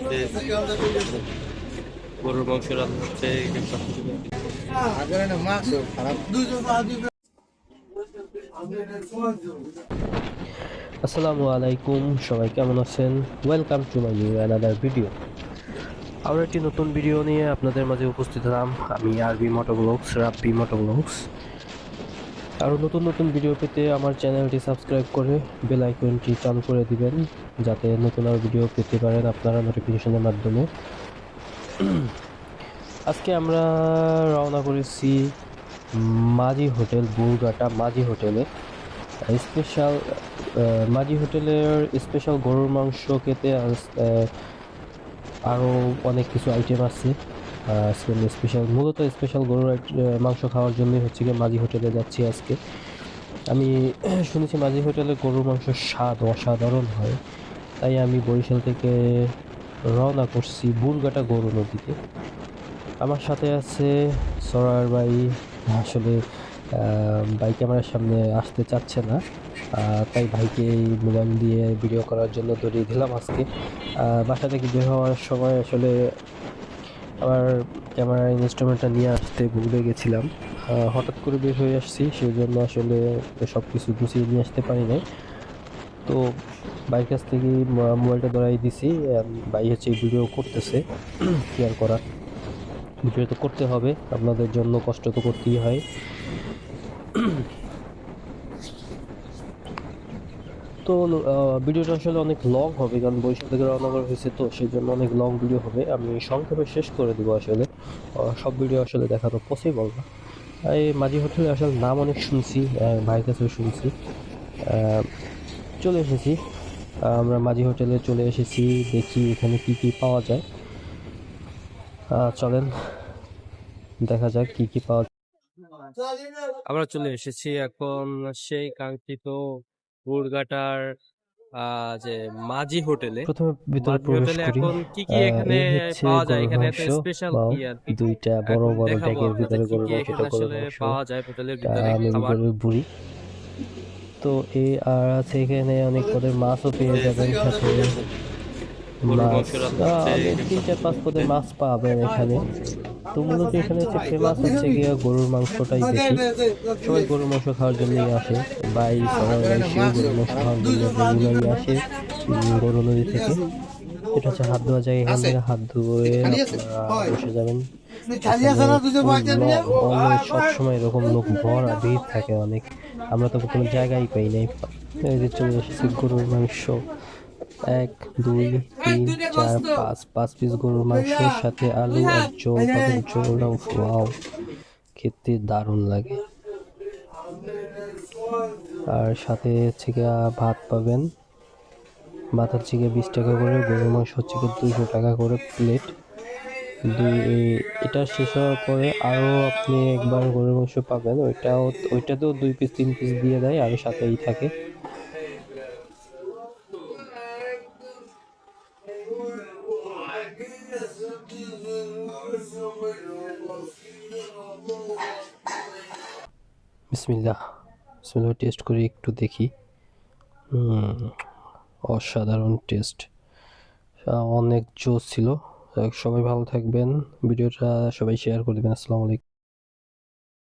বাড়িতে গরুর মাংস রান্না হচ্ছে। আসসালামু আলাইকুম, সবাই কেমন আছেন? Welcome to my new another video. আরও একটি নতুন ভিডিও নিয়ে আপনাদের মাঝে উপস্থিত হলাম। আমি আরবি মোটোব্লগস, রাব্বি মোটোব্লগস। আরও নতুন নতুন ভিডিও পেতে আমার চ্যানেলটি সাবস্ক্রাইব করে বেল আইকনটি চালু করে দিবেন, যাতে নতুন আরও ভিডিও পেতে পারেন আপনারা নোটিফিকেশনের মাধ্যমে। আজকে আমরা রওনা করেছি মাঝি হোটেল, বুরগাটা মাঝি হোটেলে। স্পেশাল মাঝি হোটেলের স্পেশাল গরুর মাংস খেতে আরও অনেক কিছু আইটেম আছে। মূলত স্পেশাল গরুর মাংস খাওয়ার জন্যই হচ্ছে গিয়ে মাঝি হোটেলে যাচ্ছি আজকে। আমি শুনেছি মাঝি হোটেলে গরুর মাংসের স্বাদ অসাধারণ হয়, তাই আমি বরিশাল থেকে রওনা করছি বুরগাটা গরু নদীতে। আমার সাথে আছে সরার ভাই। আসলে ভাই ক্যামেরার সামনে আসতে চাচ্ছে না, তাই ভাইকে এই মোবাইল দিয়ে ভিডিও করার জন্য ধরিয়ে দিলাম আজকে। বাসা থেকে বের হওয়ার সময় আসলে আমার ক্যামেরার ইনস্ট্রুমেন্টটা নিয়ে আসতে ভুলে গেছিলাম। হঠাৎ করে বের হয়ে আসছি, সেই জন্য আসলে সব কিছু গুছিয়ে নিয়ে আসতে পারি নাই। তো ভাইয়ের কাছ থেকে মোবাইলটা ধরাই দিছি। ভাই হচ্ছে ভিডিও করতেছে, কি আর করার, ভিডিও তো করতে হবে, আপনাদের জন্য কষ্ট তো করতেই হয়। তো ভিডিওটা আসলে অনেক লং হবে, কারণ বরিশাল থেকে রওনা করা হয়েছে, তো সেই জন্য অনেক লং ভিডিও হবে। আমি সংক্ষেপে শেষ করে দেবো আসলে। সব ভিডিও আসলে দেখানো পসিবল না। এই মাঝি হোটেলে আসলে নাম অনেক শুনছি, ভাইয়ের কাছেও শুনছি। চলে এসেছি, আমরা মাঝি হোটেলে চলে এসেছি। দেখি এখানে কি কি পাওয়া যায়। চলেন দেখা যাক কি কি পাওয়া যায়। আমরা চলে এসেছি এখন সেই কাঙ্ক্ষিত বুরগাটার যে মাঝি হোটেলে। প্রথমে ভিতরে মাঝি প্রবেশ হোটেলে করি। এখন কি কি এখানে এই হচ্ছে পাওয়া যায়, গরুর এখানে এত মাংস, স্পেশাল বাও কি আর কি দুইটা বড় এখন বড় দেখাবো ট্যাগের আপনাদের ভিতরে কি গরুর কি মাংস। এখানে এটা গরুর আসলে মাংস, পাওয়া যায় হোটেলের এটা ভিতরে খাবার। গরুর বুড়ি। তো এই আর আছে এখানে অনেক পদের মাছও পেয়ে যাবেন সাথে। গরুর মাছ মাংস রান্না হচ্ছে। অনেক 3-4-5 পদের মাছ পাবেন এখানে। তো মূলত এখানে হচ্ছে ফেমাস হচ্ছে গিয়ে গরুর মাংসটাই বেশি। সবাই গরুর মাংস খাওয়ার জন্যই আসে। ভাই সরার ভাই সেও গরুর মাংস খাওয়ার জন্য রেগুলারই আসে গরু নদী থেকে। এটা হচ্ছে হাত ধোয়া জায়গা, এখান থেকে হাত ধুয়ে আপনারা বসে যাবেন। এখানে ফুল লং, অলওয়েজ সবসময় এরকম লোক ভরা ভিড় থাকে অনেক। আমরা তো কোনো জায়গাই পাই নাই। এই যে চলে এসেছি গরুর মাংস, 1 2 3 4 5 5 পিস গরুর মাংসের সাথে আলু আর ঝোল পাবেন। ঝোল ওয়াও, খেতে দারুণ লাগে। আর সাথে হচ্ছে গিয়ে ভাত পাবেন। ভাত হচ্ছে গিয়ে 20 টাকা করে, গরুর মাংস হচ্ছে গিয়ে 200 টাকা করে প্লেট। এটা শেষ হওয়ার পরে আরও আপনি একবার গরুর মাংস পাবেন, ওইটাতেও 2 পিস 3 পিস দিয়ে দেয়, আর সাথেই থাকে। বিসমিল্লাহ, বিসমিল্লাহ টেস্ট করে একটু দেখি। অসাধারণ টেস্ট, অনেক জোস ছিল। সবাই ভালো থাকবেন, ভিডিওটা সবাই শেয়ার করে দেবেন। আসসালামু আলাইকুম।